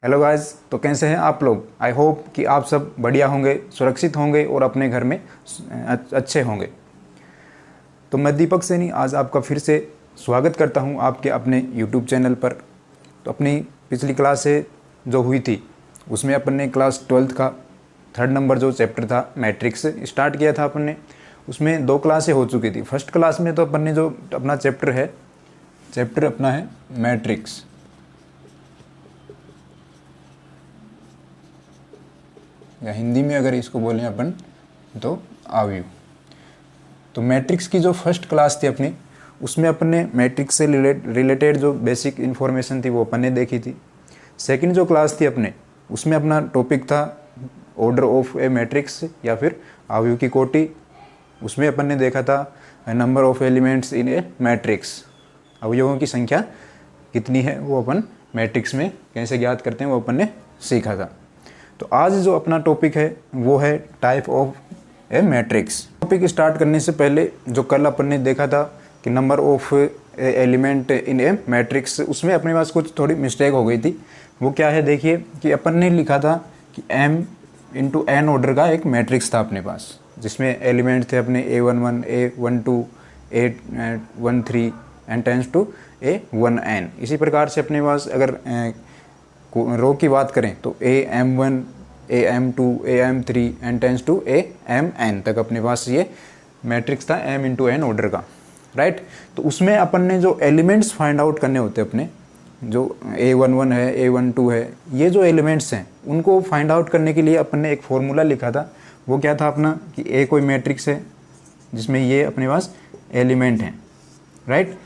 Hello guys, तो कैसे हैं आप लोग। आई होप कि आप सब बढ़िया होंगे, सुरक्षित होंगे और अपने घर में अच्छे होंगे। तो मैं दीपक सैनी आज आपका फिर से स्वागत करता हूं आपके अपने यूट्यूब चैनल पर। तो अपनी पिछली क्लास से जो हुई थी उसमें अपन ने क्लास 12th का 3rd नंबर जो चैप्टर था मैट्रिक्स स्टार्ट किया था अपन ने। उसमें 2 क्लासें हो चुकी थी। फर्स्ट क्लास में तो अपन ने जो अपना चैप्टर अपना है मैट्रिक्स, या हिंदी में अगर इसको बोलें अपन तो आव्यूह। तो मैट्रिक्स की जो फर्स्ट क्लास थी अपनी, उसमें अपन ने मैट्रिक्स से रिलेटेड जो बेसिक इन्फॉर्मेशन थी वो अपन ने देखी थी। सेकंड जो क्लास थी अपने, उसमें अपना टॉपिक था ऑर्डर ऑफ ए मैट्रिक्स या फिर आव्यूह की कोटि। उसमें अपन ने देखा था number of elements in A matrix, अवयवों की संख्या कितनी है वो अपन मैट्रिक्स में कैसे ज्ञात करते हैं वो अपन ने सीखा था। तो आज जो अपना टॉपिक है वो है type of A matrix. Topic start करने से पहले जो कल अपन ने देखा था कि number of element in A matrix, उसमें अपने पास कुछ थोड़ी मिस्टेक हो गई थी। वो क्या है, देखिए कि अपन ने लिखा था कि m इंटू n ऑर्डर का एक मैट्रिक्स था अपने पास, जिसमें एलिमेंट थे अपने a11, a12, a13 and tense to a1n। इसी प्रकार से अपने पास अगर रो की बात करें तो am1, am2, am3 and tense to amn तक अपने पास ये मैट्रिक्स था m इंटू n ऑर्डर का, राइट। तो उसमें अपन ने जो एलिमेंट्स फाइंड आउट करने होते अपने, जो a11 है, a12 है, ये जो एलिमेंट्स हैं उनको फाइंड आउट करने के लिए अपन ने एक फॉर्मूला लिखा था। वो क्या था अपना कि a कोई मैट्रिक्स है जिसमें ये अपने पास एलिमेंट हैं, राइट,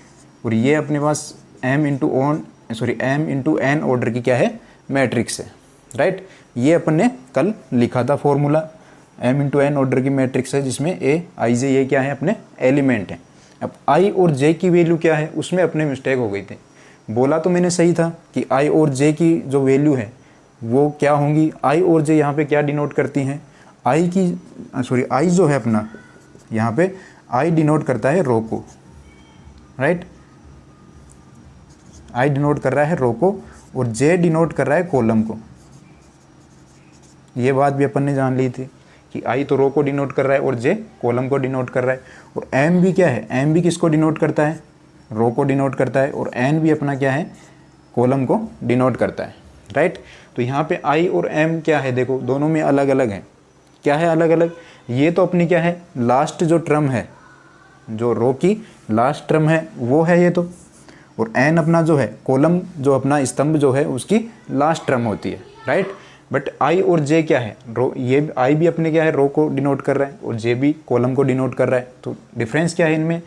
और ये अपने पास m इंटू n ऑर्डर की क्या है मैट्रिक्स है, राइट। ये अपन ने कल लिखा था formula, m into n order की मैट्रिक्स है जिसमें a i j ये क्या है अपने एलिमेंट हैं। अब i और j की वैल्यू क्या है, उसमें अपने मिस्टेक हो गई थी। बोला तो मैंने सही था कि i और j की जो वैल्यू है वो क्या होंगी। i और j यहाँ पे क्या डिनोट करती हैं, i जो है अपना यहाँ पे i डिनोट करता है रो को, राइट। i डिनोट कर रहा है रो को और j डिनोट कर रहा है कॉलम को। ये बात भी अपन ने जान ली थी कि i तो रो को डिनोट कर रहा है और j कॉलम को डिनोट कर रहा है। और m भी क्या है, m भी किसको डिनोट करता है, रो को डिनोट करता है, और n भी अपना क्या है, कॉलम को डिनोट करता है, राइट। तो यहाँ पे i और m क्या है, देखो दोनों में अलग अलग है। क्या है अलग अलग, ये तो अपनी क्या है लास्ट जो टर्म है, जो रो की लास्ट टर्म है वो है ये तो, और n अपना जो है कॉलम, जो अपना स्तंभ जो है उसकी लास्ट टर्म होती है, राइट। बट i और j क्या है, रो, ये i भी अपने क्या है रो को डिनोट कर रहा है और j भी कॉलम को डिनोट कर रहा है। तो डिफरेंस क्या है इनमें,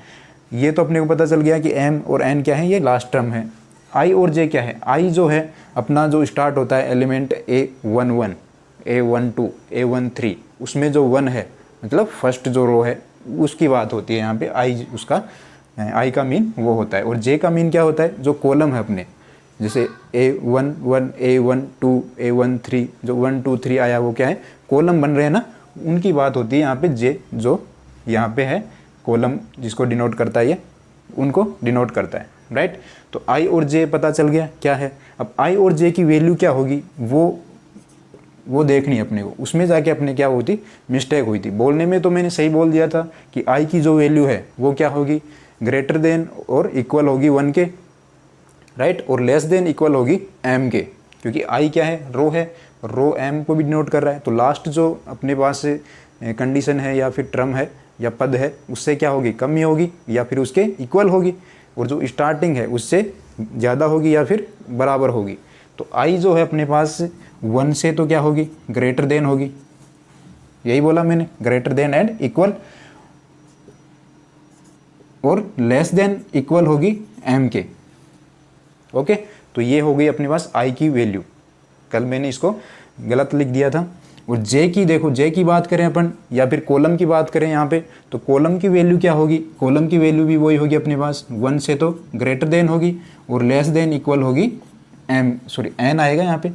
ये तो अपने को पता चल गया कि m और n क्या है, ये लास्ट टर्म है। i और j क्या है, i जो है अपना जो स्टार्ट होता है एलिमेंट a11, a12, a13, उसमें जो 1 है मतलब फर्स्ट जो रो है उसकी बात होती है यहाँ पे। i उसका i का मीन वो होता है, और j का मीन क्या होता है, जो कॉलम है अपने, जैसे a11, a12, a13, जो 1 2 3 आया वो क्या है कॉलम बन रहे हैं ना, उनकी बात होती है यहाँ पे। j जो यहाँ पे है कॉलम जिसको डिनोट करता है, ये उनको डिनोट करता है, राइट। तो i और j पता चल गया क्या है। अब i और j की वैल्यू क्या होगी वो देखनी है अपने को। उसमें जाके अपने क्या होती मिस्टेक हुई थी। बोलने में तो मैंने सही बोल दिया था कि i की जो वैल्यू है वो क्या होगी, ग्रेटर देन और इक्वल होगी 1 के, राइट, और लेस देन इक्वल होगी m के, क्योंकि i क्या है रो है, रो m को भी डिनोट कर रहा है। तो लास्ट जो अपने पास कंडीशन है या फिर टर्म है या पद है, उससे क्या होगी कम ही होगी या फिर उसके इक्वल होगी, और जो स्टार्टिंग है उससे ज़्यादा होगी या फिर बराबर होगी। तो i जो है अपने पास 1 से तो क्या होगी ग्रेटर देन होगी, यही बोला मैंने, ग्रेटर देन एंड इक्वल, और लेस देन इक्वल होगी m के, ओके। तो ये हो गई अपने पास i की वैल्यू। कल मैंने इसको गलत लिख दिया था। और j की, देखो j की बात करें अपन या फिर कॉलम की बात करें यहाँ पे, तो कॉलम की वैल्यू क्या होगी, कॉलम की वैल्यू भी वही होगी अपने पास, 1 से तो ग्रेटर देन होगी और लेस देन इक्वल होगी n आएगा यहाँ पे।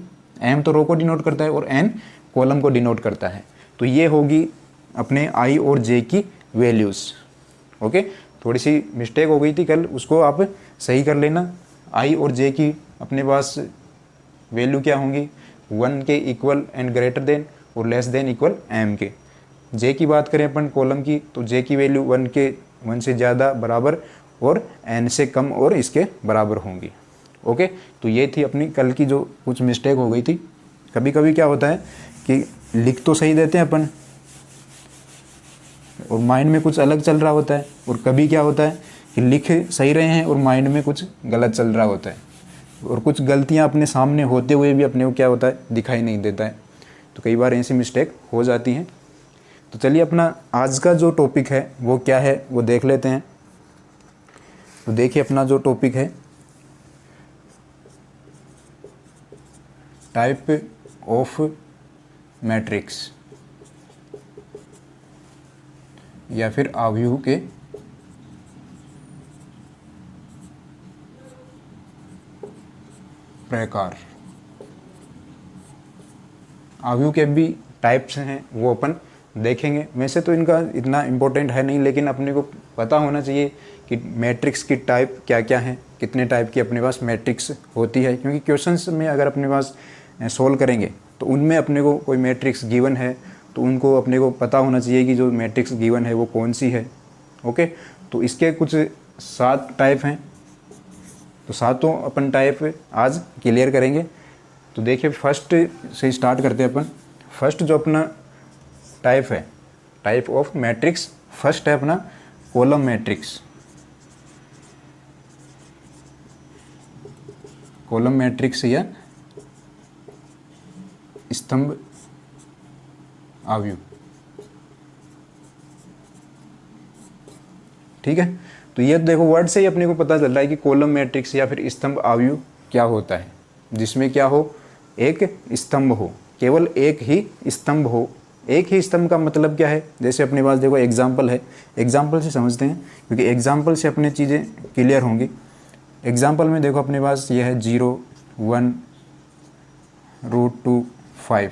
m तो रो को डिनोट करता है और n कॉलम को डिनोट करता है। तो ये होगी अपने i और j की वैल्यूज़, ओके। थोड़ी सी मिस्टेक हो गई थी कल, उसको आप सही कर लेना। i और j की अपने पास वैल्यू क्या होंगी, 1 के इक्वल एंड ग्रेटर देन और लेस देन इक्वल m के। j की बात करें अपन कॉलम की, तो j की वैल्यू 1 से ज़्यादा, बराबर और n से कम और इसके बराबर होंगी। ओके, तो ये थी अपनी कल की जो कुछ मिस्टेक हो गई थी। कभी कभी क्या होता है कि लिख तो सही देते हैं अपन और माइंड में कुछ अलग चल रहा होता है, और कभी क्या होता है कि लिख सही रहे हैं और माइंड में कुछ गलत चल रहा होता है, और कुछ गलतियां अपने सामने होते हुए भी अपने को क्या होता है, दिखाई नहीं देता है। तो कई बार ऐसी मिस्टेक हो जाती हैं। तो चलिए अपना आज का जो टॉपिक है वो क्या है वो देख लेते हैं। तो देखिए अपना जो टॉपिक है, टाइप ऑफ मैट्रिक्स या फिर आव्यूह के प्रकार। आव्यूह के भी टाइप्स हैं वो अपन देखेंगे। वैसे तो इनका इतना इम्पोर्टेंट है नहीं, लेकिन अपने को पता होना चाहिए कि मैट्रिक्स की टाइप क्या क्या है, कितने टाइप की अपने पास मैट्रिक्स होती है, क्योंकि क्वेश्चंस में अगर अपने पास सोल्व करेंगे तो उनमें अपने को कोई मैट्रिक्स गिवन है तो उनको अपने को पता होना चाहिए कि जो मैट्रिक्स गिवन है वो कौन सी है। ओके, तो इसके कुछ 7 टाइप हैं, तो सातों अपन टाइप आज क्लियर करेंगे। तो देखिए फर्स्ट से स्टार्ट करते हैं अपन। फर्स्ट जो अपना टाइप है, टाइप ऑफ मैट्रिक्स, फर्स्ट है अपना कॉलम मैट्रिक्स। कॉलम मैट्रिक्स या स्तंभ आव्यूह। ठीक है, तो ये देखो वर्ड से ही अपने को पता चल रहा है कि कॉलम मैट्रिक्स या फिर स्तंभ आव्यूह क्या होता है, जिसमें क्या हो, एक स्तंभ हो, केवल एक ही स्तंभ हो। एक ही स्तंभ का मतलब क्या है, जैसे अपने पास देखो एग्जाम्पल है, एग्जाम्पल से समझते हैं, क्योंकि एग्जाम्पल से अपने चीज़ें क्लियर होंगी। एग्जाम्पल में देखो अपने पास ये है 0 1 √2 5,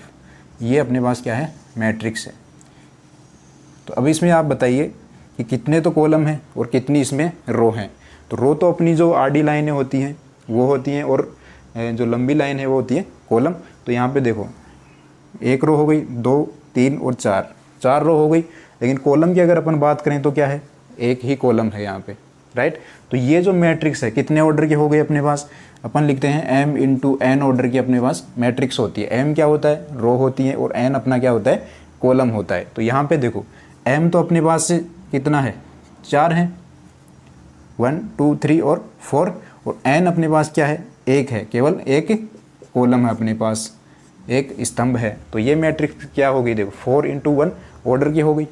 ये अपने पास क्या है, मैट्रिक्स है। तो अब इसमें आप बताइए कि कितने तो कॉलम हैं और कितनी इसमें रो हैं। तो रो तो अपनी जो आडी लाइनें होती हैं वो होती हैं, और जो लंबी लाइन है वो होती है कॉलम। तो यहाँ पे देखो एक रो हो गई, 2 3 और 4 रो हो गई। लेकिन कॉलम की अगर अपन बात करें तो क्या है, एक ही कॉलम है यहाँ पे, राइट। तो ये जो मैट्रिक्स है कितने ऑर्डर की हो गई अपने पास, अपन लिखते हैं m × n ऑर्डर की अपने पास मैट्रिक्स होती है। m क्या होता है, रो होती है, और n अपना क्या होता है, कॉलम होता है। तो यहाँ पे देखो m तो अपने पास कितना है, 4 है, 1 2 3 और 4, और n अपने पास क्या है, 1 है, केवल एक कॉलम है अपने पास, एक स्तंभ है। तो ये मैट्रिक्स क्या हो गई, देखो 4 × 1 ऑर्डर की हो गई,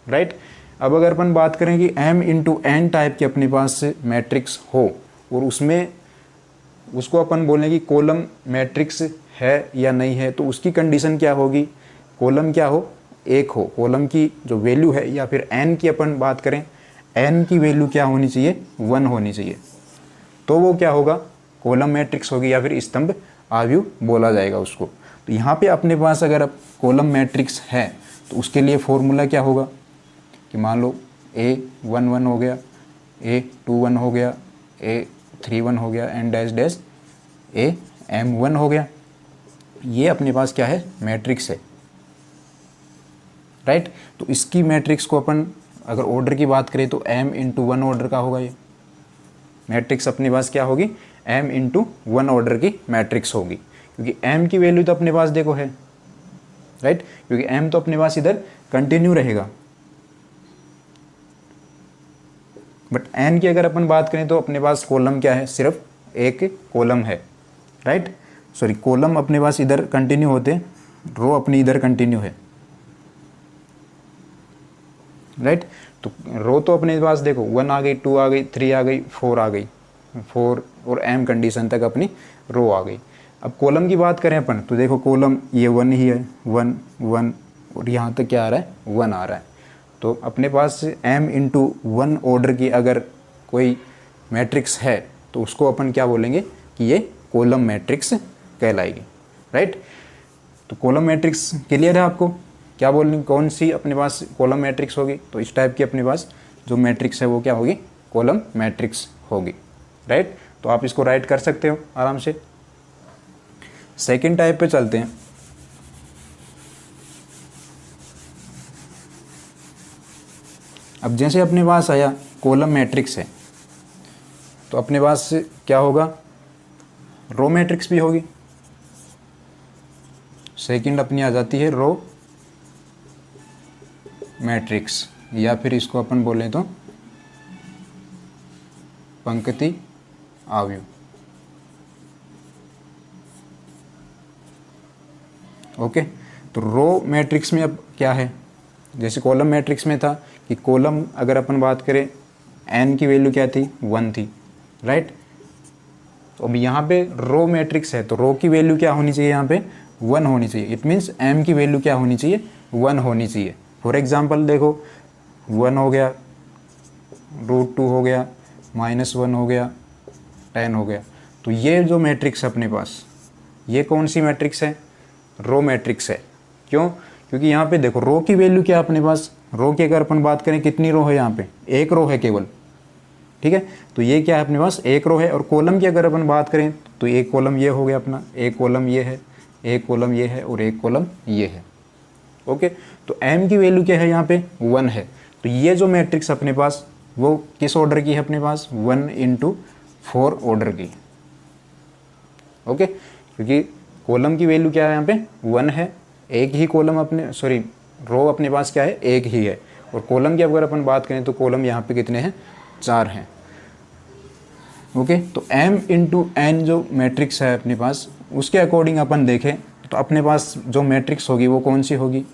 राइट। अब अगर अपन बात करें कि m × n टाइप की अपने पास मैट्रिक्स हो और उसमें उसको अपन बोलें कि कॉलम मैट्रिक्स है या नहीं है, तो उसकी कंडीशन क्या होगी, कॉलम क्या हो, एक हो, कॉलम की जो वैल्यू है, या फिर n की अपन बात करें, n की वैल्यू क्या होनी चाहिए, 1 होनी चाहिए, तो वो क्या होगा, कॉलम मैट्रिक्स होगी या फिर स्तंभ आव्यूह बोला जाएगा उसको। तो यहाँ पे अपने पास अगर अब कॉलम मैट्रिक्स है तो उसके लिए फॉर्मूला क्या होगा कि मान लो A1 1 हो गया, A2 1 हो गया, A3 1 हो गया, एंड डैश डैश AM1 हो गया। ये अपने पास क्या है, मैट्रिक्स है, राइट। तो इसकी मैट्रिक्स को अपन अगर ऑर्डर की बात करें तो m × 1 ऑर्डर का होगा। ये मैट्रिक्स अपने पास क्या होगी, m × 1 ऑर्डर की मैट्रिक्स होगी, क्योंकि m की वैल्यू तो अपने पास देखो है, राइट, क्योंकि m तो अपने पास इधर कंटिन्यू रहेगा। बट n की अगर अपन बात करें तो अपने पास कॉलम क्या है, सिर्फ एक कॉलम है, राइट। सॉरी, कॉलम अपने पास इधर कंटिन्यू होते, रो अपनी इधर कंटिन्यू है, राइट। तो रो तो अपने पास देखो 1 आ गई, 2 आ गई, 3 आ गई, 4 आ गई, 4 और m कंडीशन तक अपनी रो आ गई। अब कॉलम की बात करें अपन तो देखो कॉलम ये 1 ही है, 1 1 और यहाँ तक क्या आ रहा है, 1 आ रहा है। तो अपने पास m × 1 ऑर्डर की अगर कोई मैट्रिक्स है तो उसको अपन क्या बोलेंगे कि ये कॉलम मैट्रिक्स कहलाएगी, राइट। तो कॉलम मैट्रिक्स क्लियर है आपको, क्या बोलनी, कौन सी अपने पास कॉलम मैट्रिक्स होगी, तो इस टाइप की अपने पास जो मैट्रिक्स है वो क्या होगी, कॉलम मैट्रिक्स होगी, राइट। तो आप इसको राइट कर सकते हो आराम से। सेकंड टाइप पे चलते हैं। अब जैसे अपने पास आया कॉलम मैट्रिक्स है, तो अपने पास क्या होगा, रो मैट्रिक्स भी होगी। सेकंड अपनी आ जाती है रो मैट्रिक्स, या फिर इसको अपन बोलें तो पंक्ति आव्यूह। ओके, तो रो मैट्रिक्स में अब क्या है, जैसे कॉलम मैट्रिक्स में था कि कॉलम अगर अपन बात करें n की वैल्यू क्या थी, 1 थी, राइट। तो अब यहाँ पे रो मैट्रिक्स है, तो रो की वैल्यू क्या होनी चाहिए, यहाँ पे 1 होनी चाहिए। इट मीन्स m की वैल्यू क्या होनी चाहिए, 1 होनी चाहिए। फॉर एग्जांपल देखो 1 हो गया, √2 हो गया, -1 हो गया, 10 हो गया। तो ये जो मैट्रिक्स है अपने पास, ये कौन सी मैट्रिक्स है, रो मैट्रिक्स है। क्यों, क्योंकि यहाँ पे देखो रो की वैल्यू क्या है अपने पास, रो की अगर अपन बात करें कितनी रो है, यहाँ पे एक रो है केवल, ठीक है। तो ये क्या है अपने पास, एक रो है। और कॉलम की अगर अपन बात करें तो एक कॉलम ये हो गया अपना, एक कॉलम ये है, एक कॉलम ये है और एक कॉलम ये है। ओके, तो m की वैल्यू क्या है, यहाँ पे 1 है। तो ये जो मैट्रिक्स अपने पास वो किस ऑर्डर की है अपने पास, 1/4 ऑर्डर की। ओके, क्योंकि कॉलम की वैल्यू क्या है, यहाँ पे 1 है, एक ही कॉलम अपने रो अपने पास क्या है, एक ही है। और कॉलम की अगर अपन बात करें तो कॉलम यहाँ पे कितने हैं, 4 हैं। ओके, तो m/n जो मैट्रिक्स है अपने पास, उसके अकॉर्डिंग अपन देखें तो अपने पास जो मैट्रिक्स होगी वो कौन सी होगी,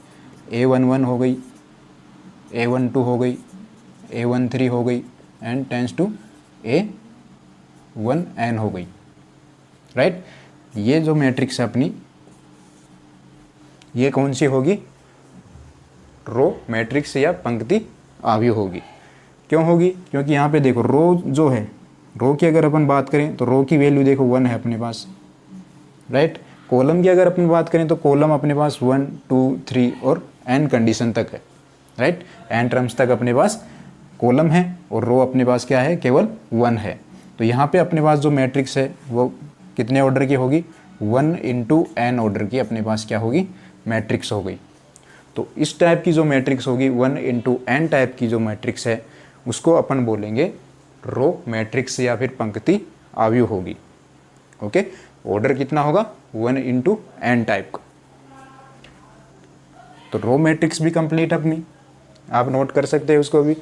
a11 हो गई, a12 हो गई, a13 हो गई एंड टेंस टू a1n हो गई, राइट। ये जो मैट्रिक्स है अपनी, ये कौन सी होगी, रो मैट्रिक्स या पंक्ति आव्यूह होगी। क्यों होगी, क्योंकि यहाँ पे देखो रो जो है, रो की अगर अपन बात करें तो रो की वैल्यू देखो 1 है अपने पास, राइट। कॉलम की अगर अपन बात करें तो कॉलम अपने पास 1 2 3 और n कंडीशन तक है, राइट। n टर्म्स तक अपने पास कॉलम है और रो अपने पास क्या है, केवल 1 है। तो यहाँ पे अपने पास जो मैट्रिक्स है वो कितने ऑर्डर की होगी, 1/n ऑर्डर की अपने पास क्या होगी, मैट्रिक्स हो गई। तो इस टाइप की जो मैट्रिक्स होगी 1/n टाइप की जो मैट्रिक्स है उसको अपन बोलेंगे रो मैट्रिक्स या फिर पंक्ति आव्यूह होगी। ओके, ऑर्डर कितना होगा, 1/n टाइप का। तो रो मैट्रिक्स भी कंप्लीट अपनी, आप नोट कर सकते हैं उसको भी।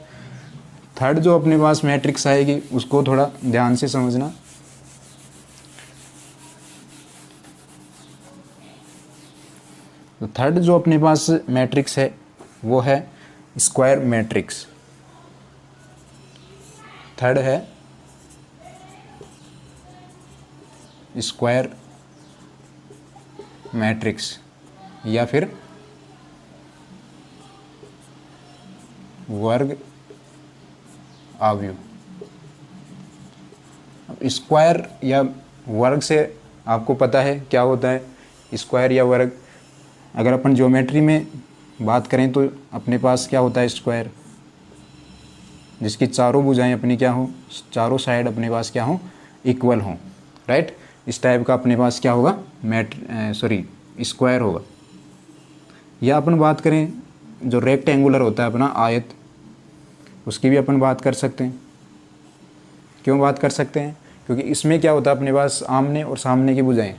थर्ड जो अपने पास मैट्रिक्स आएगी उसको थोड़ा ध्यान से समझना। तो थर्ड जो अपने पास मैट्रिक्स है वो है स्क्वायर मैट्रिक्स। थर्ड है स्क्वायर मैट्रिक्स या फिर वर्ग आव्यूह। अब स्क्वायर या वर्ग से आपको पता है क्या होता है, स्क्वायर या वर्ग। अगर अपन ज्योमेट्री में बात करें तो अपने पास क्या होता है, स्क्वायर जिसकी चारों भुजाएं अपनी क्या हो, चारों साइड अपने पास क्या हो, इक्वल हों, राइट। इस टाइप का अपने पास क्या होगा, स्क्वायर होगा। या अपन बात करें जो रेक्टेंगुलर होता है अपना आयत, उसकी भी अपन बात कर सकते हैं। क्यों बात कर सकते हैं, क्योंकि इसमें क्या होता है अपने पास आमने और सामने की भुजाएं,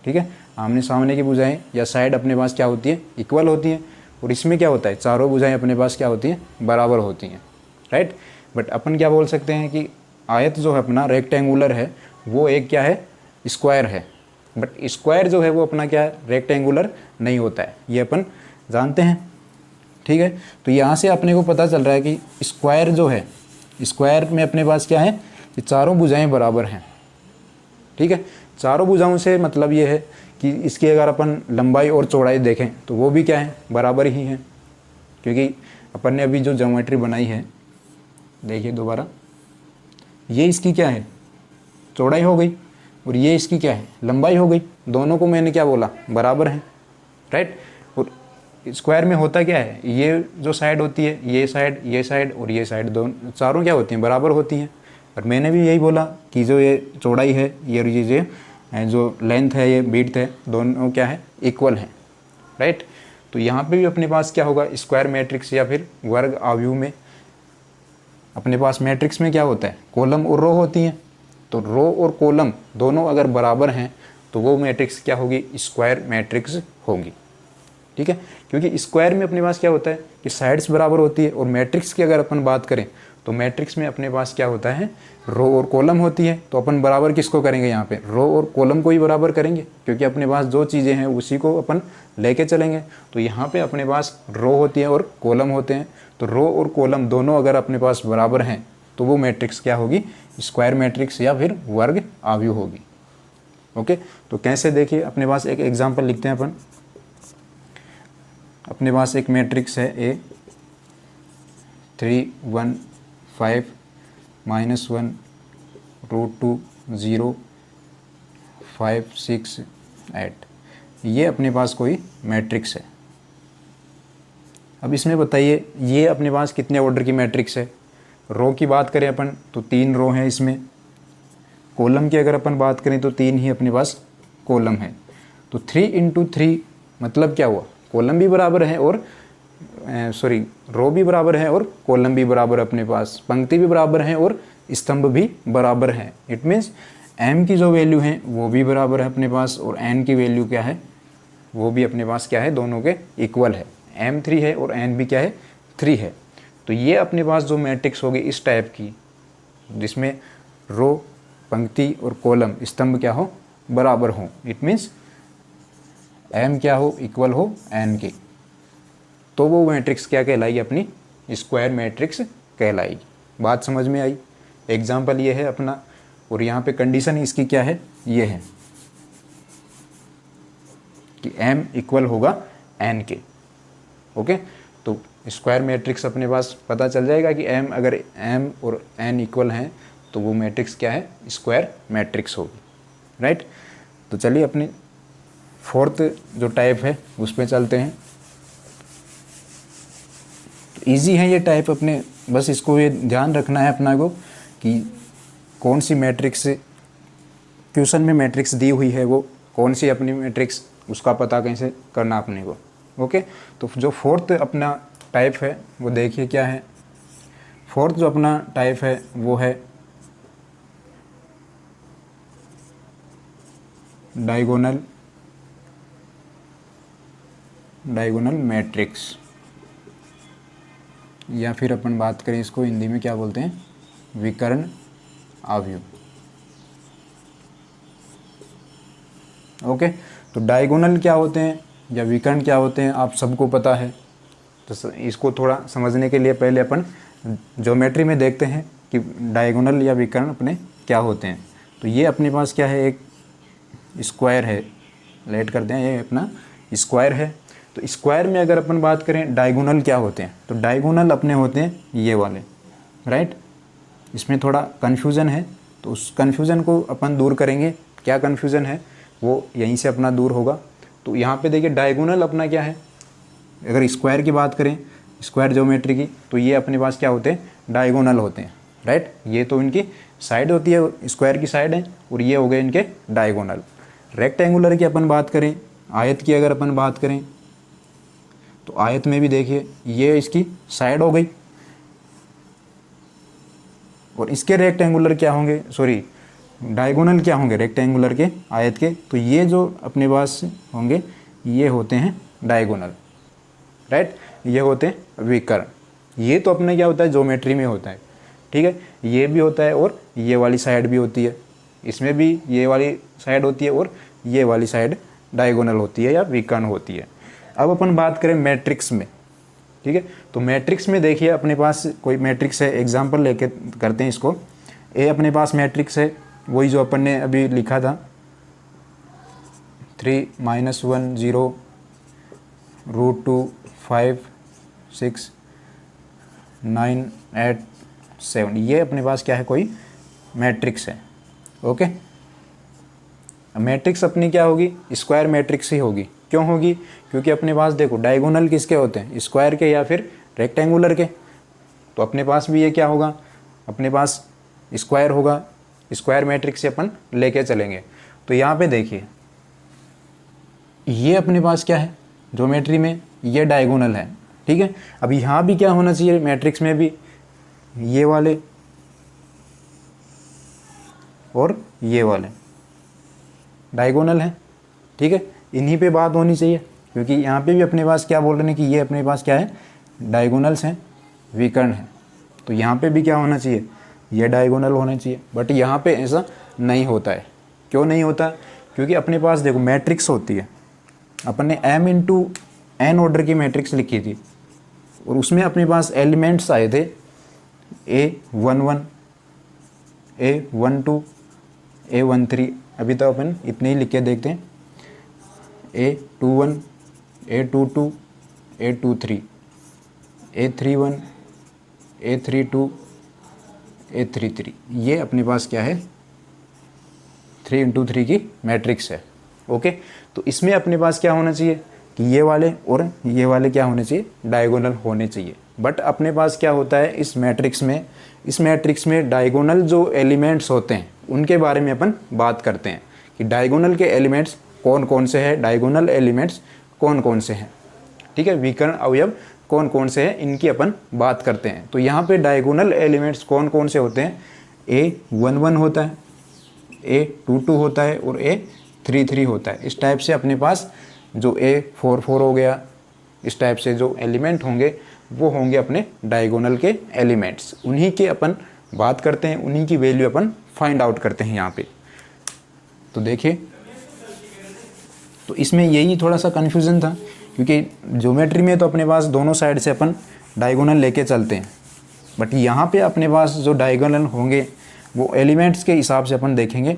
ठीक है, आमने सामने की भुजाएं या साइड अपने पास क्या होती है, इक्वल होती हैं। और इसमें क्या होता है, चारों भुजाएं अपने पास क्या होती हैं, बराबर होती हैं, राइट। बट अपन क्या बोल सकते हैं कि आयत जो है अपना रेक्टेंगुलर है, वो एक क्या है, स्क्वायर है। बट स्क्वायर जो है वो अपना क्या है, रेक्टेंगुलर नहीं होता है, ये अपन जानते हैं, ठीक है। तो यहाँ से अपने को पता चल रहा है कि स्क्वायर जो है, स्क्वायर में अपने पास क्या है कि चारों भुजाएं बराबर हैं, ठीक है। चारों भुजाओं से मतलब ये है कि इसकी अगर अपन लंबाई और चौड़ाई देखें तो वो भी क्या है, बराबर ही हैं। क्योंकि अपन ने अभी जो ज्योमेट्री बनाई है, देखिए दोबारा, ये इसकी क्या है, चौड़ाई हो गई और ये इसकी क्या है, लंबाई हो गई। दोनों को मैंने क्या बोला, बराबर हैं, राइट। और स्क्वायर में होता क्या है, ये जो साइड होती है, ये साइड और ये साइड, दोनों चारों क्या होती हैं, बराबर होती हैं। और मैंने भी यही बोला कि जो ये चौड़ाई है ये जो लेंथ है ये विड्थ है दोनों क्या है इक्वल है, राइट। तो यहाँ पे भी अपने पास क्या होगा स्क्वायर मैट्रिक्स या फिर वर्ग आव्यूह में अपने पास मैट्रिक्स में क्या होता है कॉलम और रो होती हैं। तो रो और कॉलम दोनों अगर बराबर हैं तो वो मैट्रिक्स क्या होगी स्क्वायर मैट्रिक्स होगी, ठीक है। क्योंकि स्क्वायर में अपने पास क्या होता है कि साइड्स बराबर होती है, और मैट्रिक्स की अगर अपन बात करें तो मैट्रिक्स में अपने पास क्या होता है रो और कॉलम होती है। तो अपन बराबर किसको करेंगे यहाँ पे रो और कॉलम को ही बराबर करेंगे, क्योंकि अपने पास जो चीज़ें हैं उसी को अपन लेके चलेंगे। तो यहाँ पे अपने पास रो होती है और कॉलम होते हैं, तो रो और कॉलम दोनों अगर अपने पास बराबर हैं तो वो मैट्रिक्स क्या होगी स्क्वायर मैट्रिक्स या फिर वर्ग आव्यूह होगी। ओके, तो कैसे देखिए अपने पास एक एग्जाम्पल लिखते हैं अपन। अपने पास एक मैट्रिक्स है ए 3 1 5 -1 √2 0 5 6 8, ये अपने पास कोई मैट्रिक्स है। अब इसमें बताइए ये अपने पास कितने ऑर्डर की मैट्रिक्स है। रो की बात करें अपन तो 3 रो हैं इसमें, कॉलम की अगर अपन बात करें तो 3 ही अपने पास कॉलम है। तो 3 × 3 मतलब क्या हुआ कॉलम भी बराबर है और रो भी बराबर है और कॉलम भी बराबर, अपने पास पंक्ति भी बराबर है और स्तंभ भी बराबर है। इट मीन्स m की जो वैल्यू है वो भी बराबर है अपने पास, और n की वैल्यू क्या है वो भी अपने पास क्या है दोनों के इक्वल है। m 3 है और n भी क्या है 3 है। तो ये अपने पास जो मैट्रिक्स होगी इस टाइप की जिसमें रो पंक्ति और कॉलम स्तंभ क्या हो बराबर हो, इट मीन्स m क्या हो इक्वल हो n के, तो वो मैट्रिक्स क्या कहलाएगी अपनी स्क्वायर मैट्रिक्स कहलाएगी। बात समझ में आई। एग्जाम्पल ये है अपना, और यहाँ पे कंडीशन इसकी क्या है ये है कि m इक्वल होगा n के। ओके, तो स्क्वायर मैट्रिक्स अपने पास पता चल जाएगा कि m अगर m और n इक्वल हैं तो वो मैट्रिक्स क्या है स्क्वायर मैट्रिक्स होगी, राइट। तो चलिए अपनी फोर्थ जो टाइप है उस पर चलते हैं। तो ईजी है ये टाइप अपने, बस इसको ये ध्यान रखना है अपना को कि कौन सी मैट्रिक्स क्वेश्चन में मैट्रिक्स दी हुई है वो कौन सी अपनी मैट्रिक्स उसका पता कैसे करना अपने को। ओके, तो जो फोर्थ अपना टाइप है वो देखिए क्या है। फोर्थ जो अपना टाइप है वो है डायगोनल मैट्रिक्स, या फिर अपन बात करें इसको हिंदी में क्या बोलते हैं विकर्ण आव्यूह। ओके, तो डायगोनल क्या होते हैं या विकर्ण क्या होते हैं आप सबको पता है। तो इसको थोड़ा समझने के लिए पहले अपन ज्योमेट्री में देखते हैं कि डायगोनल या विकर्ण अपने क्या होते हैं। तो ये अपने पास क्या है एक स्क्वायर है, लेट करते हैं, ये अपना स्क्वायर है। तो स्क्वायर में अगर अपन बात करें डायगोनल क्या होते हैं, तो डायगोनल अपने होते हैं ये वाले, राइट। इसमें थोड़ा कन्फ्यूज़न है तो उस कन्फ्यूज़न को अपन दूर करेंगे। क्या कन्फ्यूज़न है वो यहीं से अपना दूर होगा। तो यहाँ पे देखिए डायगोनल अपना क्या है, अगर स्क्वायर की बात करें स्क्वायर ज्योमेट्री की तो ये अपने पास क्या होते हैं डायगोनल होते हैं, राइट। ये तो इनकी साइड होती है, स्क्वायर की साइड है, और ये हो गए इनके डायगोनल। रेक्टेंगुलर की अपन बात करें, आयत की अगर अपन बात करें तो आयत में भी देखिए ये इसकी साइड हो गई, और इसके रेक्टेंगुलर क्या होंगे, सॉरी डायगोनल क्या होंगे रेक्टेंगुलर के आयत के, तो ये जो अपने पास होंगे ये होते हैं डायगोनल, राइट। ये होते हैं विकर्ण। ये तो अपने क्या होता है ज्योमेट्री में होता है, ठीक है। ये भी होता है और ये वाली साइड भी होती है, इसमें भी ये वाली साइड होती है और ये वाली साइड डायगोनल होती है या विकर्ण होती है। अब अपन बात करें मैट्रिक्स में, ठीक है। तो मैट्रिक्स में देखिए अपने पास कोई मैट्रिक्स है, एग्जांपल लेके करते हैं इसको। ए अपने पास मैट्रिक्स है, वही जो अपन ने अभी लिखा था 3 -1 0 √2 5 6 9 8 7, ये अपने पास क्या है कोई मैट्रिक्स है। ओके, मैट्रिक्स अपनी क्या होगी स्क्वायर मैट्रिक्स ही होगी। क्यों होगी, क्योंकि अपने पास देखो डायगोनल किसके होते हैं स्क्वायर के या फिर रेक्टेंगुलर के। तो अपने पास भी ये क्या होगा अपने पास स्क्वायर होगा, स्क्वायर मैट्रिक्स से अपन लेके चलेंगे। तो यहाँ पे देखिए ये अपने पास क्या है ज्योमेट्री में, ये डायगोनल है, ठीक है। अब यहाँ भी क्या होना चाहिए मैट्रिक्स में भी, ये वाले और ये वाले डायगोनल हैं, ठीक है। इन्हीं पे बात होनी चाहिए, क्योंकि यहाँ पे भी अपने पास क्या बोल रहे हैं कि ये अपने पास क्या है डायगोनल्स हैं, विकर्ण हैं। तो यहाँ पे भी क्या होना चाहिए, ये डायगोनल होना चाहिए। बट यहाँ पे ऐसा नहीं होता है। क्यों नहीं होता? क्योंकि अपने पास देखो मैट्रिक्स होती है, अपन ने m इंटू एन ऑर्डर की मैट्रिक्स लिखी थी और उसमें अपने पास एलिमेंट्स आए थे A11, A12, A13। अभी तो अपन इतने ही लिख के देखते हैं, A21, A22, A23, A31, A32, A33। ये अपने पास क्या है 3 इंटू 3 की मैट्रिक्स है। ओके, तो इसमें अपने पास क्या होना चाहिए कि ये वाले और ये वाले क्या होने चाहिए डायगोनल होने चाहिए। बट अपने पास क्या होता है इस मैट्रिक्स में डायगोनल जो एलिमेंट्स होते हैं उनके बारे में अपन बात करते हैं कि डायगोनल के एलिमेंट्स कौन कौन से हैं, डायगोनल एलिमेंट्स कौन कौन से हैं, ठीक है। विकर्ण अवयव कौन कौन से हैं इनकी अपन बात करते हैं। तो यहाँ पे डायगोनल एलिमेंट्स कौन कौन से होते हैं, A11 होता है, A22 होता है और A33 होता है। इस टाइप से अपने पास जो A44 हो गया, इस टाइप से जो एलिमेंट होंगे वो होंगे अपने डायगोनल के एलिमेंट्स। उन्हीं के अपन बात करते हैं, उन्हीं की वैल्यू अपन फाइंड आउट करते हैं यहाँ पे। तो देखिए, तो इसमें यही थोड़ा सा कन्फ्यूज़न था, क्योंकि ज्योमेट्री में तो अपने पास दोनों साइड से अपन डायगोनल लेके चलते हैं, बट यहाँ पे अपने पास जो डायगोनल होंगे वो एलिमेंट्स के हिसाब से अपन देखेंगे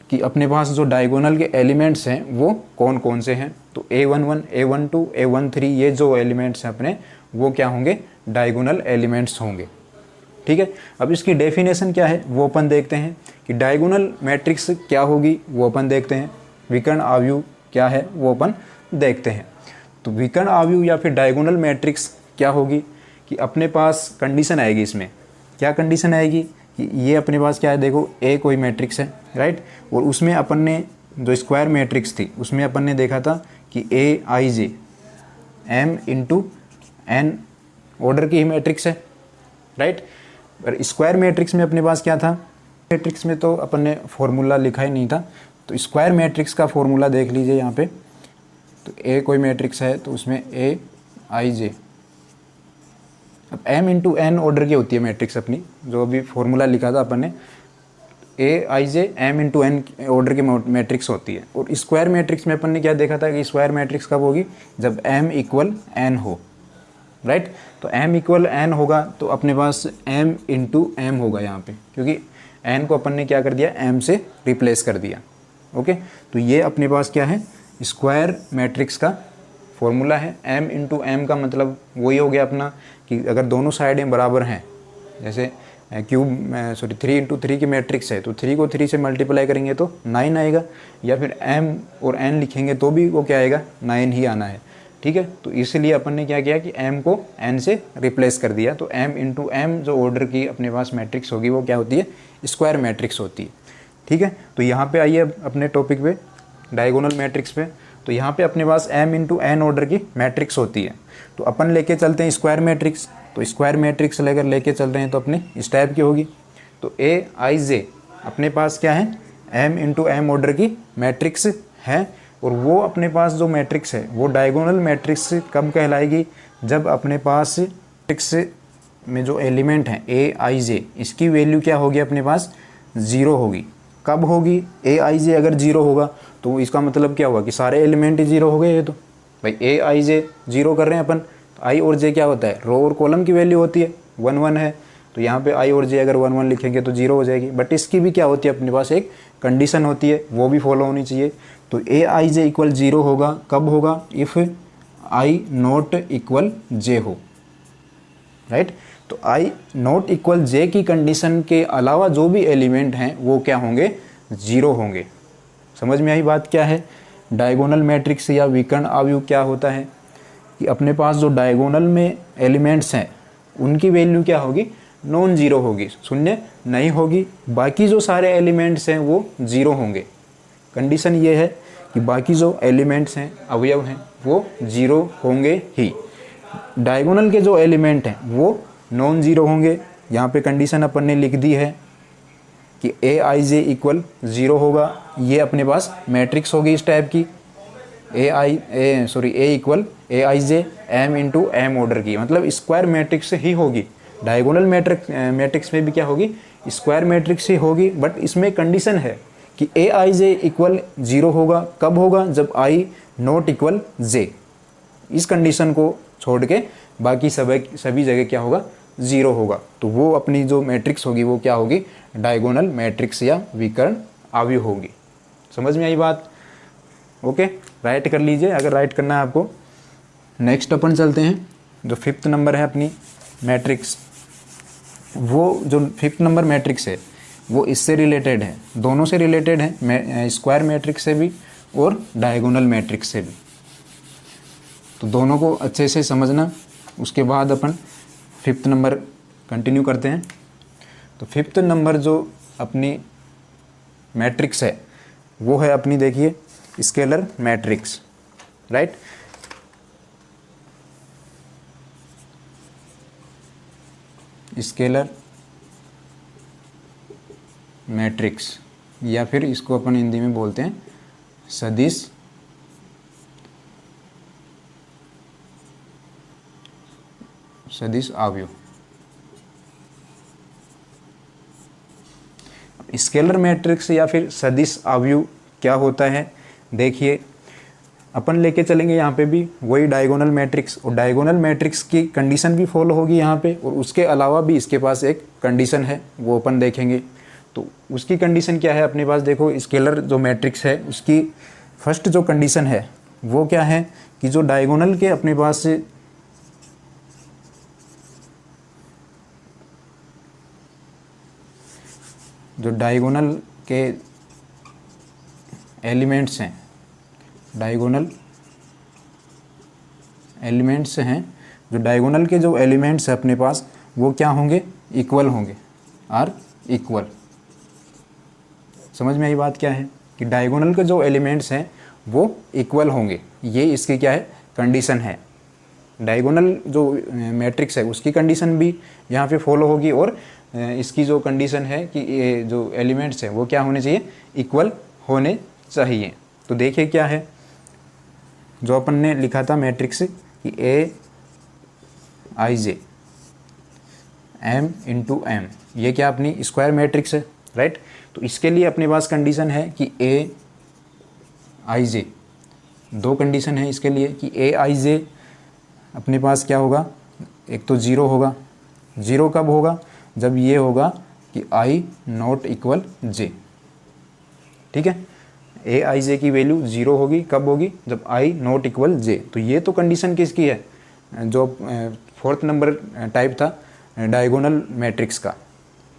कि अपने पास जो डायगोनल के एलिमेंट्स हैं वो कौन कौन से हैं। तो A11, A12, A13 ये जो एलिमेंट्स हैं अपने वो क्या होंगे डायगोनल एलिमेंट्स होंगे, ठीक है। अब इसकी डेफिनेशन क्या है वो अपन देखते हैं कि डायगोनल मैट्रिक्स क्या होगी वो अपन देखते हैं, विकर्ण आव्यूह क्या है वो अपन देखते हैं। तो विकर्ण आव्यूह या फिर डायगोनल मैट्रिक्स क्या होगी कि अपने पास कंडीशन आएगी, इसमें क्या कंडीशन आएगी कि ये अपने पास क्या है, देखो A कोई मैट्रिक्स है, राइट, और उसमें अपन ने जो स्क्वायर मैट्रिक्स थी उसमें अपन ने देखा था कि Aij m into n order की ही मैट्रिक्स है, राइट। और स्क्वायर मैट्रिक्स में अपने पास क्या था, मैट्रिक्स में तो अपन ने फॉर्मूला लिखा ही नहीं था, तो स्क्वायर मैट्रिक्स का फॉर्मूला देख लीजिए यहाँ पे। तो A कोई मैट्रिक्स है तो उसमें Aij, अब m इंटू एन ऑर्डर की होती है मैट्रिक्स अपनी, जो अभी फॉर्मूला लिखा था अपन ने, Aij m into n order की मैट्रिक्स होती है। और स्क्वायर मैट्रिक्स में अपन ने क्या देखा था कि स्क्वायर मैट्रिक्स कब होगी, जब m इक्वल n हो, राइट। तो m इक्वल n होगा तो अपने पास m इंटू एम होगा यहाँ पे, क्योंकि n को अपन ने क्या कर दिया m से रिप्लेस कर दिया। ओके, तो ये अपने पास क्या है स्क्वायर मैट्रिक्स का फॉर्मूला है। m इंटू एम का मतलब वही हो गया अपना कि अगर दोनों साइडें बराबर हैं, जैसे क्यूब 3 इंटू 3 की मैट्रिक्स है तो 3 को 3 से मल्टीप्लाई करेंगे तो 9 आएगा, या फिर m और n लिखेंगे तो भी वो क्या आएगा 9 ही आना है, ठीक है। तो इसलिए अपन ने क्या किया कि m को n से रिप्लेस कर दिया। तो m इंटू एम जो ऑर्डर की अपने पास मैट्रिक्स होगी वो क्या होती है स्क्वायर मैट्रिक्स होती है, ठीक है। तो यहाँ पे आइए अपने टॉपिक पे डायगोनल मैट्रिक्स पे। तो यहाँ पे अपने पास m इंटू एन ऑर्डर की मैट्रिक्स होती है, तो अपन लेके चलते हैं स्क्वायर मैट्रिक्स। तो स्क्वायर मैट्रिक्स लेके चल रहे हैं तो अपने इस टाइप की होगी। तो Aij अपने पास क्या है m इंटू एम ऑर्डर की मैट्रिक्स है, और वो अपने पास जो मैट्रिक्स है वो डायगोनल मैट्रिक्स कब कहलाएगी, जब अपने पास मैट्रिक्स में जो एलिमेंट हैं Aij इसकी वैल्यू क्या होगी अपने पास 0 होगी। कब होगी Aij अगर 0 होगा तो इसका मतलब क्या हुआ कि सारे एलिमेंट ही 0 हो गए। ये तो भाई Aij 0 कर रहे हैं अपन, तो i और j क्या होता है रो और कॉलम की वैल्यू होती है, 1 1 है, तो यहाँ पे i और j अगर 1 1 लिखेंगे तो 0 हो जाएगी। बट इसकी भी क्या होती है अपने पास एक कंडीशन होती है, वो भी फॉलो होनी चाहिए। तो Aij इक्वल 0 होगा, कब होगा if i not equal j हो, राइट। तो i नॉट इक्वल j की कंडीशन के अलावा जो भी एलिमेंट हैं वो क्या होंगे 0 होंगे। समझ में आई बात क्या है। डायगोनल मैट्रिक्स या विकर्ण आव्यूह क्या होता है कि अपने पास जो डायगोनल में एलिमेंट्स हैं उनकी वैल्यू क्या होगी नॉन जीरो होगी, शून्य नहीं होगी। बाकी जो सारे एलिमेंट्स हैं वो 0 होंगे, कंडीशन ये है कि बाकी जो एलिमेंट्स हैं, अवयव हैं, वो जीरो होंगे ही। डायगोनल के जो एलिमेंट हैं वो नॉन जीरो होंगे। यहाँ पे कंडीशन अपन ने लिख दी है कि ए आई जे इक्वल ज़ीरो होगा। ये अपने पास मैट्रिक्स होगी इस टाइप की, ए इक्वल ए आई जे एम इंटू एम ऑर्डर की, मतलब स्क्वायर मैट्रिक्स से ही होगी। डायगोनल मैट्रिक्स में भी क्या होगी, स्क्वायर मैट्रिक्स ही होगी। बट इसमें कंडीशन है कि ए आई जे इक्वल ज़ीरो होगा। कब होगा, जब आई नॉट इक्वल जे। इस कंडीशन को छोड़ के बाकी सभी जगह क्या होगा, ज़ीरो होगा। तो वो अपनी जो मैट्रिक्स होगी वो क्या होगी, डायगोनल मैट्रिक्स या विकर्ण आव्यूह होगी। समझ में आई बात? ओके, राइट कर लीजिए अगर राइट करना है आपको। नेक्स्ट अपन चलते हैं, जो 5th नंबर है अपनी मैट्रिक्स। वो जो 5th नंबर मैट्रिक्स है वो इससे रिलेटेड है, दोनों से रिलेटेड है, स्क्वायर मैट्रिक्स से भी और डायगोनल मैट्रिक्स से भी। तो दोनों को अच्छे से समझना, उसके बाद अपन 5th नंबर कंटिन्यू करते हैं। तो 5th नंबर जो अपनी मैट्रिक्स है वो है अपनी, देखिए, scalar matrix, right. Scalar matrix, या फिर इसको अपन हिंदी में बोलते हैं सदिश आव्यूह। स्केलर मैट्रिक्स या फिर सदिश आव्यूह क्या होता है, देखिए अपन लेके चलेंगे यहाँ पे भी वही डायगोनल मैट्रिक्स, और डायगोनल मैट्रिक्स की कंडीशन भी फॉलो होगी यहाँ पे, और उसके अलावा भी इसके पास एक कंडीशन है वो अपन देखेंगे। तो उसकी कंडीशन क्या है अपने पास, देखो स्केलर जो मैट्रिक्स है उसकी फर्स्ट जो कंडीशन है वो क्या है कि जो डायगोनल के अपने पास जो डायगोनल के एलिमेंट्स हैं, डायगोनल एलिमेंट्स हैं, जो डायगोनल के जो एलिमेंट्स हैं अपने पास वो क्या होंगे, इक्वल होंगे, आर इक्वल। समझ में आई बात क्या है कि डायगोनल के जो एलिमेंट्स हैं वो इक्वल होंगे, ये इसकी क्या है, कंडीशन है। डायगोनल जो मैट्रिक्स है उसकी कंडीशन भी यहाँ पे फॉलो होगी, और इसकी जो कंडीशन है कि ये जो एलिमेंट्स हैं वो क्या होने चाहिए, इक्वल होने चाहिए। तो देखिए क्या है जो अपन ने लिखा था मैट्रिक्स कि ए आई जे एम इंटू एम, ये क्या अपनी स्क्वायर मैट्रिक्स है, राइट। तो इसके लिए अपने पास कंडीशन है कि ए आई जे, दो कंडीशन है इसके लिए कि ए आई जे अपने पास क्या होगा, एक तो ज़ीरो होगा। ज़ीरो कब होगा, जब ये होगा कि आई नॉट इक्वल जे, ठीक है। ए आई जे की वैल्यू ज़ीरो होगी, कब होगी, जब आई नॉट इक्वल जे। तो ये तो कंडीशन किसकी है, जो 4th नंबर टाइप था डायगोनल मैट्रिक्स का,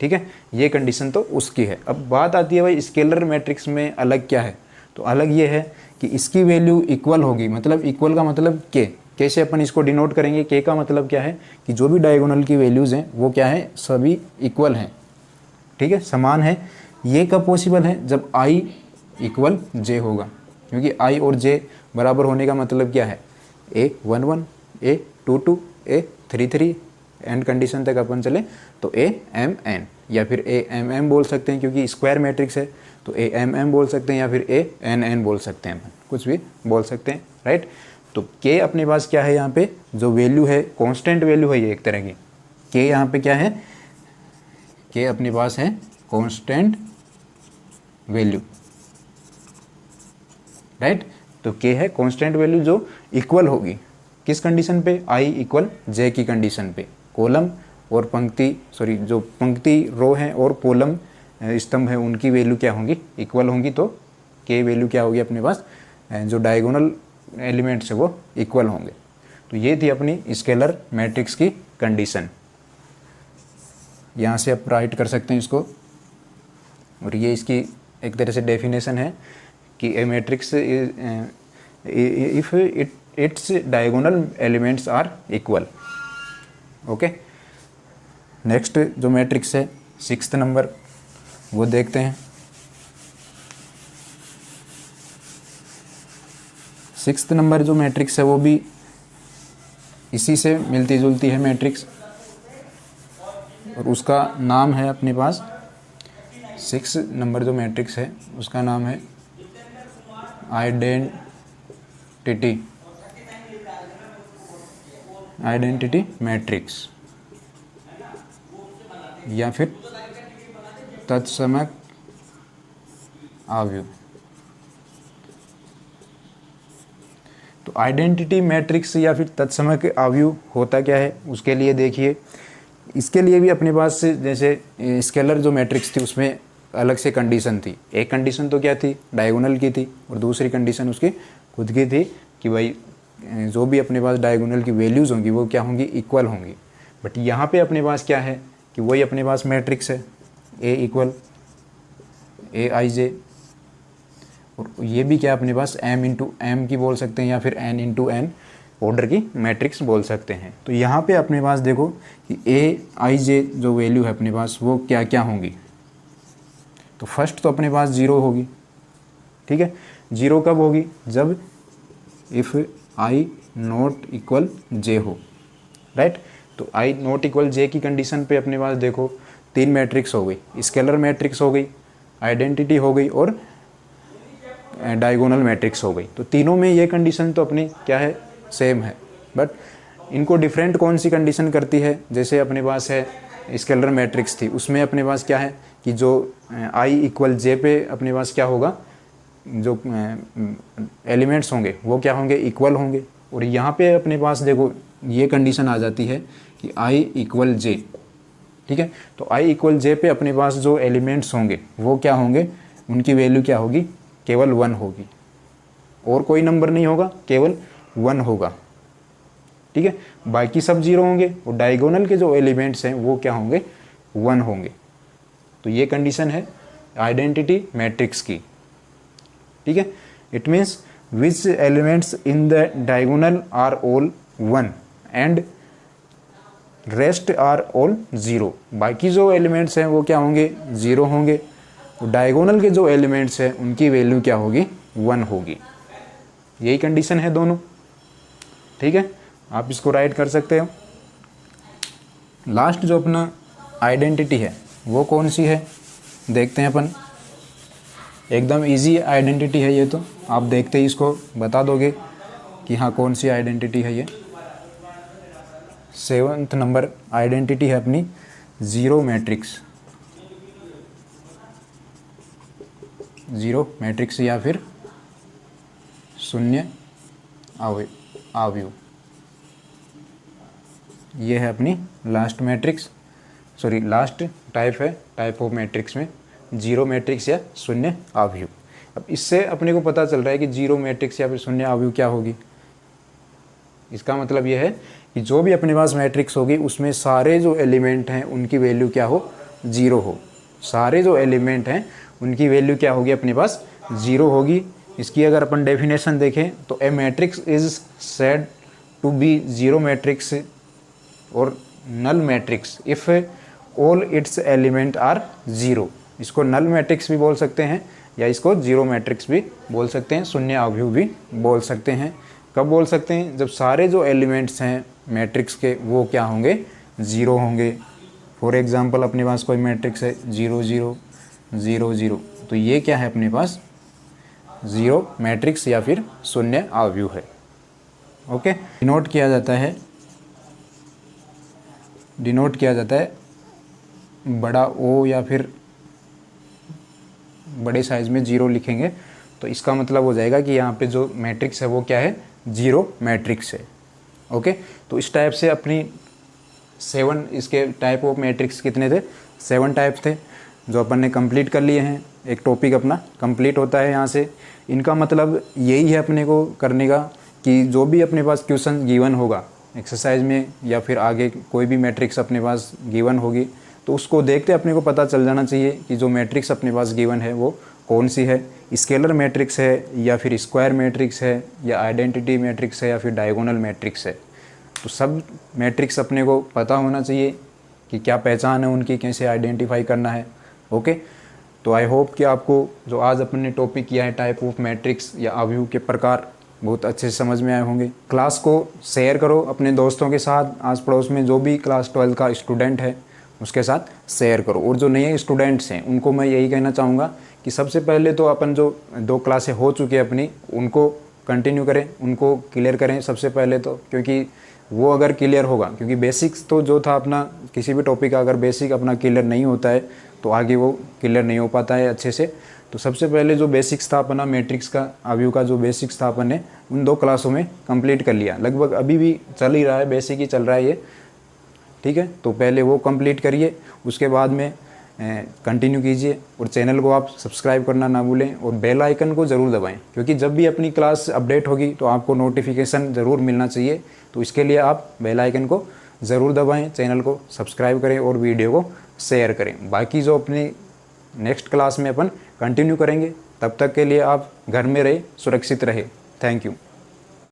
ठीक है, ये कंडीशन तो उसकी है। अब बात आती है भाई स्केलर मैट्रिक्स में अलग क्या है, तो अलग ये है कि इसकी वैल्यू इक्वल होगी। मतलब इक्वल का मतलब के, कैसे अपन इसको डिनोट करेंगे, के का मतलब क्या है कि जो भी डायगोनल की वैल्यूज़ हैं वो क्या है, सभी इक्वल हैं, ठीक है, समान है। ये कब पॉसिबल है, जब आई इक्वल जे होगा, क्योंकि आई और जे बराबर होने का मतलब क्या है, A11 A22 A33 and condition तक अपन चले तो AMN, या फिर AMM बोल सकते हैं क्योंकि स्क्वायर मैट्रिक्स है, तो AMM बोल सकते हैं या फिर ANN बोल सकते हैं, अपन कुछ भी बोल सकते हैं, राइट। तो के अपने पास क्या है, यहाँ पे जो वैल्यू है कांस्टेंट वैल्यू है, ये एक तरह की के यहाँ पे क्या है, के अपने पास है कांस्टेंट वैल्यू, राइट। तो के है कांस्टेंट वैल्यू जो इक्वल होगी किस कंडीशन पे, आई इक्वल जे की कंडीशन पे। कॉलम और पंक्ति, सॉरी जो पंक्ति रो है और कॉलम स्तंभ है उनकी वैल्यू क्या होंगी, इक्वल होंगी। तो के वैल्यू क्या होगी अपने पास, जो डायगोनल एलिमेंट्स है वो इक्वल होंगे। तो ये थी अपनी स्केलर मैट्रिक्स की कंडीशन। यहाँ से आप राइट कर सकते हैं इसको, और ये इसकी एक तरह से डेफिनेशन है कि a matrix if it's diagonal elements are equal. Okay, next जो मैट्रिक्स है 6th नंबर वो देखते हैं। सिक्स्थ नंबर जो मैट्रिक्स है वो भी इसी से मिलती जुलती है मैट्रिक्स, और उसका नाम है अपने पास, 6 नंबर जो मैट्रिक्स है उसका नाम है आइडेंटिटी मैट्रिक्स या फिर तत्समक अवयव। तो आइडेंटिटी मैट्रिक्स या फिर तत्समक अवयव होता क्या है उसके लिए देखिए, इसके लिए भी अपने पास जैसे स्केलर जो मैट्रिक्स थी उसमें अलग से कंडीशन थी। एक कंडीशन तो क्या थी, डायगोनल की थी, और दूसरी कंडीशन उसकी खुद की थी कि भाई जो भी अपने पास डायगोनल की वैल्यूज़ होंगी वो क्या होंगी, इक्वल होंगी। बट यहाँ पे अपने पास क्या है कि वही अपने पास मैट्रिक्स है ए इक्वल ए आई जे, और ये भी क्या अपने पास m इंटू एम की बोल सकते हैं या फिर n इंटू एन ऑर्डर की मैट्रिक्स बोल सकते हैं। तो यहाँ पे अपने पास देखो कि ए आई जे जो वैल्यू है अपने पास वो क्या क्या होंगी। तो फर्स्ट तो अपने पास 0 होगी, ठीक है। 0 कब होगी, जब इफ़ आई नॉट इक्वल जे हो, राइट। तो आई नॉट इक्वल जे की कंडीशन पे अपने पास देखो 3 मैट्रिक्स हो गई, स्केलर मैट्रिक्स हो गई, आइडेंटिटी हो गई और डायगोनल मैट्रिक्स हो गई। तो तीनों में ये कंडीशन तो अपनी क्या है, सेम है, बट इनको डिफरेंट कौन सी कंडीशन करती है। जैसे अपने पास है स्केलर मैट्रिक्स थी, उसमें अपने पास क्या है कि जो आई इक्वल जे पे अपने पास क्या होगा, जो एलिमेंट्स होंगे वो क्या होंगे, इक्वल होंगे। और यहाँ पे अपने पास देखो ये कंडीशन आ जाती है कि आई इक्वल जे, ठीक है। तो आई इक्वल जे पे अपने पास जो एलिमेंट्स होंगे वो क्या होंगे, उनकी वैल्यू क्या होगी, केवल 1 होगी, और कोई नंबर नहीं होगा, केवल 1 होगा, ठीक है। बाकी सब 0 होंगे, और डायगोनल के जो एलिमेंट्स हैं वो क्या होंगे, 1 होंगे। तो ये कंडीशन है आइडेंटिटी मैट्रिक्स की, ठीक है। It means which elements in the diagonal are all 1 and rest are all 0। बाकी जो एलिमेंट्स हैं वो क्या होंगे, 0 होंगे, और डायगोनल के जो एलिमेंट्स हैं उनकी वैल्यू क्या होगी, 1 होगी। यही कंडीशन है दोनों, ठीक है। आप इसको राइट कर सकते हो। लास्ट जो अपना आइडेंटिटी है वो कौन सी है, देखते हैं अपन। एकदम इजी आइडेंटिटी है ये, तो आप देखते ही इसको बता दोगे कि हाँ कौन सी आइडेंटिटी है ये। 7th नंबर आइडेंटिटी है अपनी ज़ीरो मैट्रिक्स, ज़ीरो मैट्रिक्स या फिर शून्य अवयव। ये है अपनी last matrix, sorry last type है, टाइप ऑफ मैट्रिक्स में जीरो मैट्रिक्स या शून्य अवयव। अब इससे अपने को पता चल रहा है कि जीरो मैट्रिक्स या फिर शून्य अवयव क्या होगी। इसका मतलब यह है कि जो भी अपने पास मैट्रिक्स होगी उसमें सारे जो एलिमेंट हैं उनकी वैल्यू क्या हो, 0 हो। सारे जो एलिमेंट हैं उनकी वैल्यू क्या होगी, अपने पास 0 होगी। इसकी अगर अपन डेफिनेशन देखें तो a matrix is said to be zero matrix और null matrix if all its element are 0। इसको नल मैट्रिक्स भी बोल सकते हैं या इसको जीरो मैट्रिक्स भी बोल सकते हैं, शून्य अवयव भी बोल सकते हैं। कब बोल सकते हैं, जब सारे जो एलिमेंट्स हैं मैट्रिक्स के वो क्या होंगे, 0 होंगे। फॉर एग्जांपल अपने पास कोई मैट्रिक्स है 0 0 0 0, तो ये क्या है अपने पास, जीरो मैट्रिक्स या फिर शून्य अवयव है। ओके, डिनोट किया जाता है बड़ा ओ या फिर बड़े साइज में 0 लिखेंगे तो इसका मतलब हो जाएगा कि यहाँ पे जो मैट्रिक्स है वो क्या है, जीरो मैट्रिक्स है। ओके, तो इस टाइप से अपनी 7 इसके टाइप ऑफ मैट्रिक्स कितने थे, 7 टाइप थे जो अपन ने कंप्लीट कर लिए हैं। एक टॉपिक अपना कंप्लीट होता है यहाँ से। इनका मतलब यही है अपने को करने का कि जो भी अपने पास क्वेश्चन गिवन होगा एक्सरसाइज में या फिर आगे कोई भी मैट्रिक्स अपने पास गिवन होगी तो उसको देखते अपने को पता चल जाना चाहिए कि जो मैट्रिक्स अपने पास गिवन है वो कौन सी है, स्केलर मैट्रिक्स है या फिर स्क्वायर मैट्रिक्स है या आइडेंटिटी मैट्रिक्स है या फिर डायगोनल मैट्रिक्स है। तो सब मैट्रिक्स अपने को पता होना चाहिए कि क्या पहचान है उनकी, कैसे आइडेंटिफाई करना है। ओके, तो आई होप कि आपको जो आज अपन ने टॉपिक किया है टाइप ऑफ मैट्रिक्स या अवयव के प्रकार, बहुत अच्छे से समझ में आए होंगे। क्लास को शेयर करो अपने दोस्तों के साथ, आस पड़ोस में जो भी क्लास 12 का स्टूडेंट है उसके साथ शेयर करो। और जो नए स्टूडेंट्स हैं उनको मैं यही कहना चाहूँगा कि सबसे पहले तो अपन जो 2 क्लासें हो चुकी है अपनी उनको कंटिन्यू करें, उनको क्लियर करें सबसे पहले तो, क्योंकि वो अगर क्लियर होगा, क्योंकि बेसिक्स तो जो था अपना किसी भी टॉपिक का अगर बेसिक अपना क्लियर नहीं होता है तो आगे वो क्लियर नहीं हो पाता है अच्छे से। तो सबसे पहले जो बेसिक्स था अपना मैट्रिक्स का, आव्यू का जो बेसिक्स था अपन ने उन 2 क्लासों में कंप्लीट कर लिया, लगभग अभी भी चल ही रहा है, बेसिक ही चल रहा है ये, ठीक है। तो पहले वो कंप्लीट करिए, उसके बाद में कंटिन्यू कीजिए। और चैनल को आप सब्सक्राइब करना ना भूलें और बेल आइकन को ज़रूर दबाएं, क्योंकि जब भी अपनी क्लास अपडेट होगी तो आपको नोटिफिकेशन ज़रूर मिलना चाहिए। तो इसके लिए आप बेल आइकन को ज़रूर दबाएं, चैनल को सब्सक्राइब करें और वीडियो को शेयर करें। बाकी जो अपनी नेक्स्ट क्लास में अपन कंटिन्यू करेंगे, तब तक के लिए आप घर में रहे, सुरक्षित रहे। Thank you.